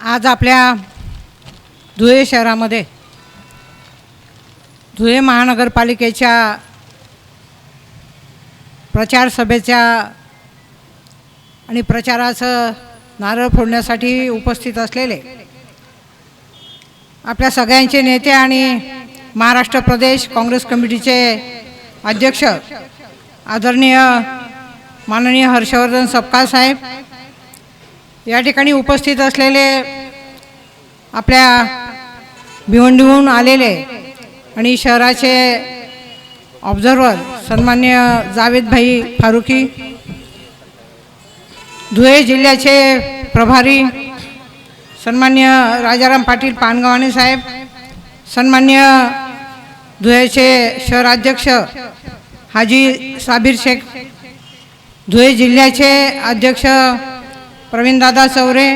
आज आपल्या धुळे शहरामध्ये धुळे महानगरपालिकेच्या प्रचार सभेच्या आणि प्रचाराचं नारळ फोडण्यासाठी उपस्थित असलेले आपल्या सगळ्यांचे नेते आणि महाराष्ट्र प्रदेश काँग्रेस कमिटीचे अध्यक्ष आदरणीय माननीय हर्षवर्धन सपकाळ साहेब, या ठिकाणी उपस्थित असलेले आपल्या भिवंडीहून आलेले आणि शहराचे ऑब्झर्वर सन्माननीय जावेद भाई फारुकी, धुळे जिल्ह्याचे प्रभारी सन्माननीय राजाराम पाटील पानगावाने साहेब, सन्माननीय धुळेचे शहराध्यक्ष हाजी साबिर शेख, धुळे जिल्ह्याचे अध्यक्ष प्रवीणदादा चौरे,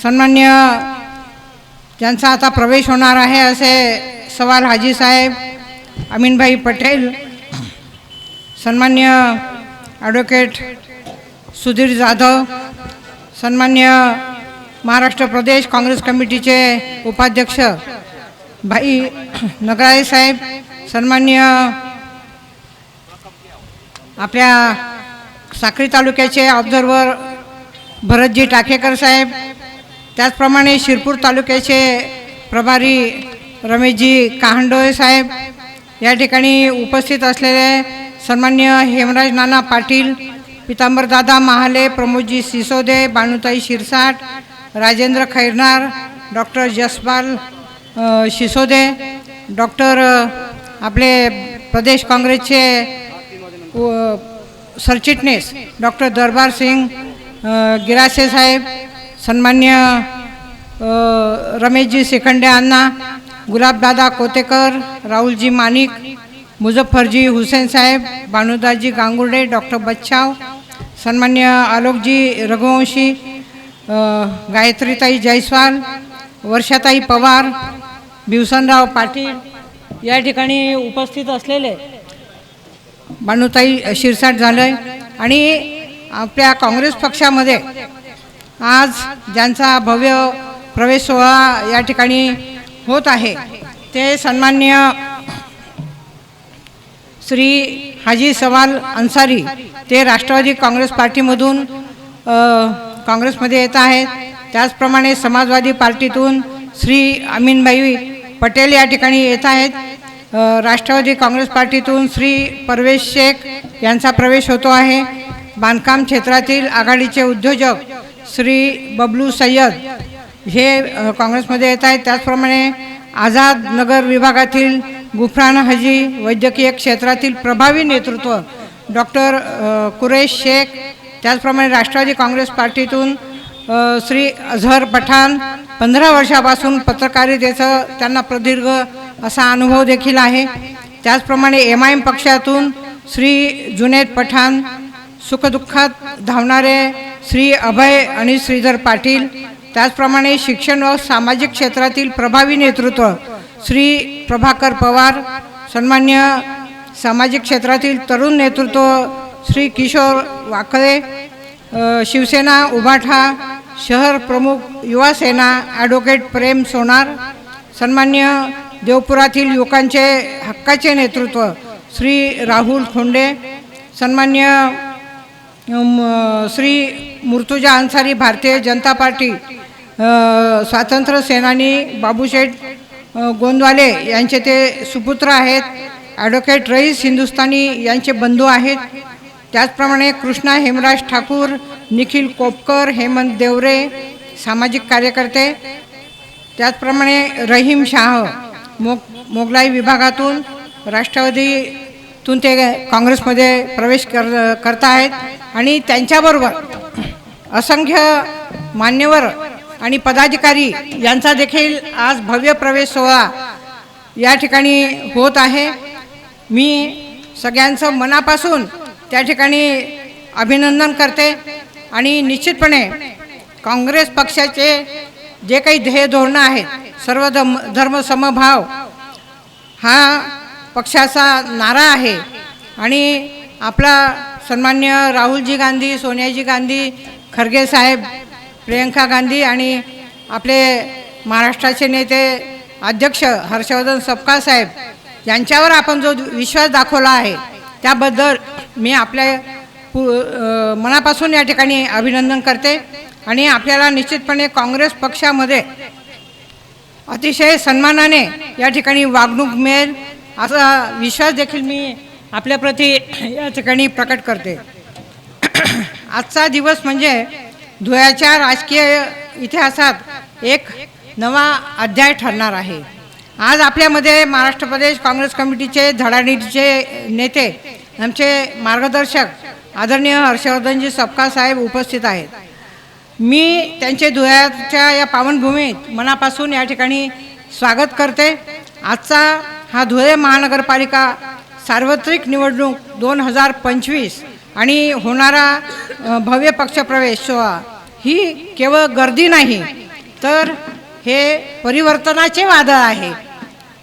सन्माननीय ज्यांचा आता प्रवेश होणार आहे असे सवाल हाजी साहेब, अमीनभाई पटेल, सन्माननीय ॲडव्होकेट सुधीर जाधव, सन्माननीय महाराष्ट्र प्रदेश काँग्रेस कमिटीचे उपाध्यक्ष भाई नगराळे साहेब, सन्माननीय आपल्या साक्री तालुक्याचे ऑब्झर्वर भरतजी टाकेकर साहेब, त्याचप्रमाणे शिरपूर तालुक्याचे प्रभारी रमेशजी काहंडोळे साहेब, या ठिकाणी उपस्थित असलेले सन्माननीय हेमराज नाना पाटील, पितांबरदादा महाले, प्रमोदजी सिसोदे, बानुताई शिरसाट, राजेंद्र खैरनार, डॉक्टर जसपाल सिसोदे, डॉक्टर आपले प्रदेश काँग्रेसचे सरचिटणीस डॉक्टर दरबार सिंग गिरासे साहेब, सन्मान्य रमेशजी शिखंडे अण्णा, गुलाबदादा कोतेकर, राहुलजी मानिक, मुझफ्फरजी हुसेन साहेब, भानुदासजी गांगुर्डे, डॉक्टर बच्चाव, सन्मान्य आलोकजी रघुवंशी, गायत्रीताई जयस्वाल, वर्षाताई पवार, भिवसनराव पाटील, या ठिकाणी उपस्थित असलेले बानुताई शिरसाट झालं आणि आपल्या काँग्रेस पक्षामध्ये आज ज्यांचा भव्य प्रवेश सोहळा या ठिकाणी होत आहे ते सन्माननीय श्री हाजी सवाल अन्सारी, ते राष्ट्रवादी काँग्रेस पार्टीमधून काँग्रेसमध्ये येत आहेत. त्याचप्रमाणे समाजवादी पार्टीतून श्री अमीनभाई पटेल या ठिकाणी येत आहेत. राष्ट्रवादी काँग्रेस पार्टीतून श्री परवेश शेख यांचा प्रवेश होतो आहे. बांधकाम क्षेत्रातील आघाडीचे उद्योजक श्री बबलू सय्यद हे काँग्रेसमध्ये येत आहेत. त्याचप्रमाणे आझाद नगर विभागातील गुफरान हाजी, वैद्यकीय क्षेत्रातील प्रभावी नेतृत्व डॉक्टर कुरेश शेख, त्याचप्रमाणे राष्ट्रवादी काँग्रेस पार्टीतून श्री अझहर पठाण, 15 वर्षापासून पत्रकारितेचं त्यांना प्रदीर्घ असा अनुभव देखील आहे. त्याचप्रमाणे MIM पक्षातून श्री जुनेद पठाण, सुखदुःखात धावणारे श्री अभय आणि श्रीधर पाटील, त्याचप्रमाणे शिक्षण व सामाजिक क्षेत्रातील प्रभावी नेतृत्व श्री प्रभाकर पवार, सन्मान्य सामाजिक क्षेत्रातील तरुण नेतृत्व श्री किशोर वाकळे, शिवसेना उभाठा शहर प्रमुख युवा सेना ॲडव्होकेट प्रेम सोनार, सन्मान्य देवपुरातील युवकांचे हक्काचे नेतृत्व श्री राहुल खोंडे, सन्मान्य श्री मुर्तुजा अन्सारी, भारतीय जनता पार्टी स्वातंत्र्य सेनानी बाबूशेठ गोंदवाले यांचे ते सुपुत्र आहेत. ॲडव्होकेट रईस हिंदुस्तानी यांचे बंधू आहेत. त्याचप्रमाणे कृष्णा हेमराज ठाकूर, निखिल कोपकर, हेमंत देवरे सामाजिक कार्यकर्ते, त्याचप्रमाणे रहीम शाह मोगलाई विभागातून राष्ट्रवादीतून ते काँग्रेसमध्ये प्रवेश करत आहेत. आणि त्यांच्याबरोबर असंख्य मान्यवर आणि पदाधिकारी यांचा देखील आज भव्य प्रवेश सोहळा या ठिकाणी होत आहे. मी सगळ्यांचं मनापासून त्या ठिकाणी अभिनंदन करते आणि निश्चितपणे काँग्रेस पक्षाचे जे काही ध्येय धोरणं आहेत, सर्व धर्म समभाव हा पक्षाचा नारा आहे. आणि आपला सन्मान्य राहुलजी गांधी, सोनियाजी गांधी, खरगे साहेब प्रियंका गांधी आणि आपले महाराष्ट्राचे नेते अध्यक्ष हर्षवर्धन सपकाळ साहेब यांच्यावर आपण जो विश्वास दाखवला आहे त्याबद्दल मी आपल्या मनापासून या ठिकाणी अभिनंदन करते आणि आपल्याला निश्चितपणे काँग्रेस पक्षामध्ये अतिशय सन्मानाने या ठिकाणी वागणूक मिळेल असा विश्वास देखील मी आपल्याप्रती या ठिकाणी प्रकट करते. आजचा दिवस म्हणजे धुळ्याच्या राजकीय इतिहासात एक नवा अध्याय ठरणार आहे. आज आपल्यामध्ये महाराष्ट्र प्रदेश काँग्रेस कमिटीचे धडाडीचे नेते आमचे मार्गदर्शक आदरणीय हर्षवर्धनजी सपकाळ साहेब उपस्थित आहेत. मी त्यांचे धुळ्याच्या या पावनभूमीत मनापासून या ठिकाणी स्वागत करते. आजचा हा धुळे महानगरपालिका सार्वत्रिक निवडणूक 2025 आणि होणारा भव्य पक्षप्रवेश सोहळा ही केवळ गर्दी नाही तर हे परिवर्तनाचे वादळ आहे.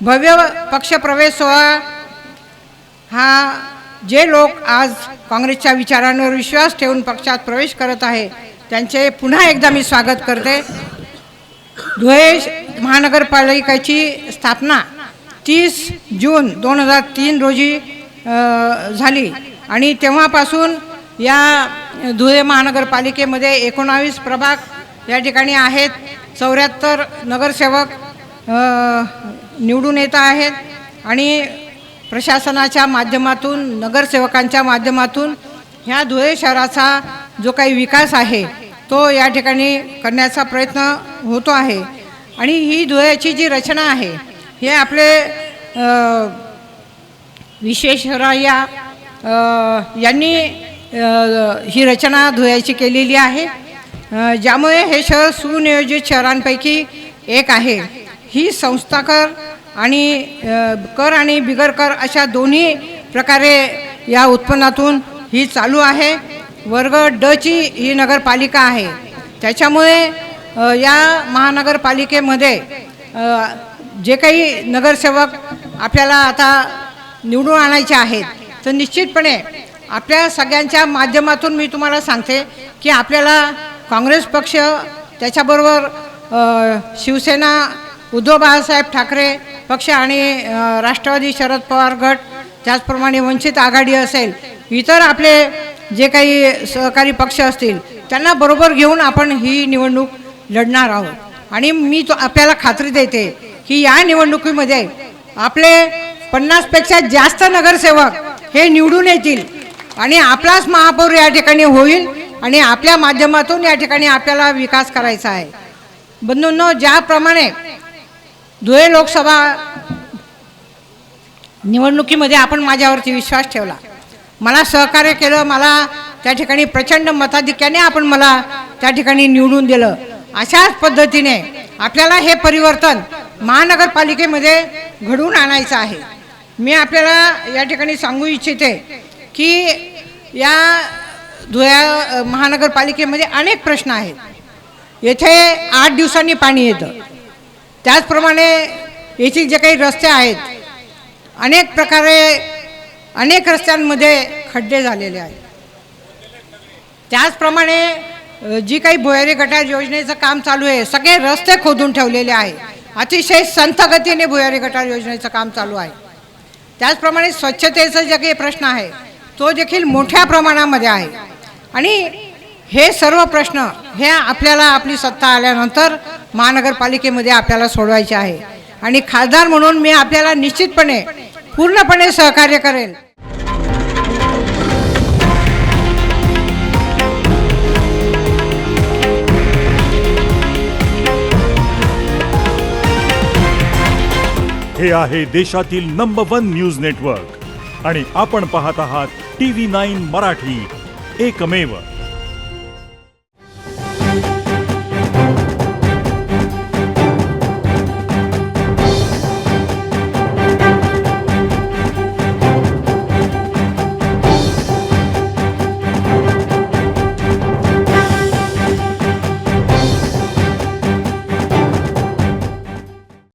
भव्य पक्षप्रवेश सोहळा हा जे लोक आज काँग्रेसच्या विचारांवर विश्वास ठेवून पक्षात प्रवेश करत आहे त्यांचे पुन्हा एकदा मी स्वागत करते. धुळे महानगरपालिकेची स्थापना 30 जून 2003 रोजी झाली आणि तेव्हापासून या धुळे महानगरपालिकेमध्ये 19 प्रभाग या ठिकाणी आहेत. 74 नगरसेवक निवडून येत आहेत आणि प्रशासनाच्या माध्यमातून नगरसेवकांच्या माध्यमातून ह्या धुळे शहराचा जो काही विकास आहे तो या ठिकाणी करण्याचा प्रयत्न होतो आहे. आणि ही धुळ्याची जी रचना आहे हे आपले विश्वेश्वरय्या यांनी ही रचना धुळ्याची केलेली आहे, ज्यामुळे हे शहर सुनियोजित शहरांपैकी एक आहे. ही संस्था कर आणि बिगर कर अशा दोन्ही प्रकारे या उत्पन्नातून ही चालू आहे. वर्ग ड ची ही नगरपालिका आहे. त्याच्यामुळे या महानगरपालिकेमध्ये जे काही नगरसेवक आपल्याला आता निवडून आणायचे आहेत तर निश्चितपणे आपल्या सगळ्यांच्या माध्यमातून मी तुम्हाला सांगते की आपल्याला काँग्रेस पक्ष त्याच्याबरोबर शिवसेना उद्धव बाळासाहेब ठाकरे पक्ष आणि राष्ट्रवादी शरद पवार गट त्याचप्रमाणे वंचित आघाडी असेल इतर आपले जे काही सहकारी पक्ष असतील त्यांना बरोबर घेऊन आपण ही निवडणूक लढणार आहोत. आणि मी आपल्याला खात्री देते की या निवडणुकीमध्ये आपले 50पेक्षा जास्त नगरसेवक हे निवडून येतील आणि आपलाच महापौर या ठिकाणी होईल आणि आपल्या माध्यमातून या ठिकाणी आपल्याला विकास करायचा आहे. बंधूंनो, ज्याप्रमाणे धुळे लोकसभा निवडणुकीमध्ये आपण माझ्यावरती विश्वास ठेवला, मला सहकार्य केलं, मला त्या ठिकाणी प्रचंड मताधिक्याने आपण मला त्या ठिकाणी निवडून दिलं, अशाच पद्धतीने आपल्याला हे परिवर्तन महानगरपालिकेमध्ये घडवून आणायचं आहे. मी आपल्याला या ठिकाणी सांगू इच्छिते की या धुळे महानगरपालिकेमध्ये अनेक प्रश्न आहेत. येथे 8 दिवसांनी पाणी येतं, त्याचप्रमाणे येथील जे काही रस्ते आहेत अनेक प्रकारे अनेक रस्त्यांमध्ये खड्डे झालेले आहेत. त्याचप्रमाणे जी काही भुयारी गटार योजनेचं काम चालू आहे सगळे रस्ते खोदून ठेवलेले आहे. अतिशय संथ गतीने भुयारी गटार योजनेचं काम चालू आहे. त्याचप्रमाणे स्वच्छतेचा जे काही प्रश्न आहे तो देखील मोठ्या प्रमाणामध्ये आहे. आणि हे सर्व प्रश्न हे आपल्याला आपली सत्ता आल्यानंतर महानगरपालिकेमध्ये आपल्याला सोडवायचे आहे. आणि खासदार म्हणून मी आपल्याला निश्चितपणे पूर्णपणे सहकार्य करेल. हे आहे देशातील नंबर 1 न्यूज नेटवर्क आणि आपण पाहत आहात TV9 मराठी, एकमेव.